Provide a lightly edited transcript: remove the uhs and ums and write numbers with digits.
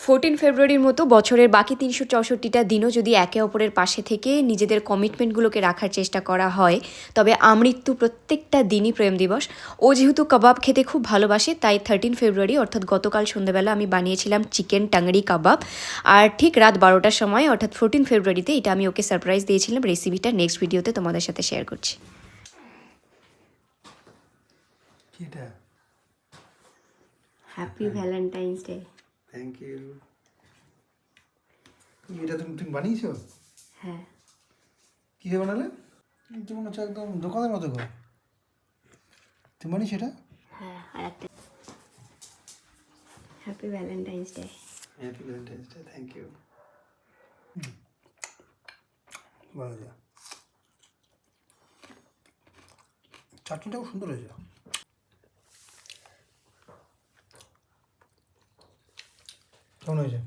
14 ফেব্রুয়ারির মতো বছরের বাকি 364টা দিনও যদি একে অপরের পাশে থেকে নিজেদের কমিটমেন্টগুলোকে রাখার চেষ্টা করা হয়, তবে আমৃত্যু প্রত্যেকটা দিনই প্রেম দিবস। ও যেহেতু কাবাব খেতে খুব ভালোবাসে, তাই 13 ফেব্রুয়ারি অর্থাৎ গতকাল সন্ধ্যাবেলা আমি বানিয়েছিলাম চিকেন টাংরি কাবাব। আর ঠিক রাত 12টার সময় অর্থাৎ 14 ফেব্রুয়ারিতে এটা আমি ওকে সারপ্রাইজ দিয়েছিলাম। রেসিপিটা নেক্সট ভিডিওতে তোমাদের সাথে শেয়ার করছি। Happy Valentine's day. Thank you. এটা তুমি বানিয়েছো? হ্যাঁ। কীভাবে বানালে? এটা মনে হচ্ছে একদম দোকানের মতো করে। তুমি বানিয়েছো এটা? হ্যাঁ। আর একটা happy Valentine's day. Happy Valentine's day. Thank you. ভালো যা, চাটনিটাও সুন্দর হয়েছে। কেমন হয়েছে?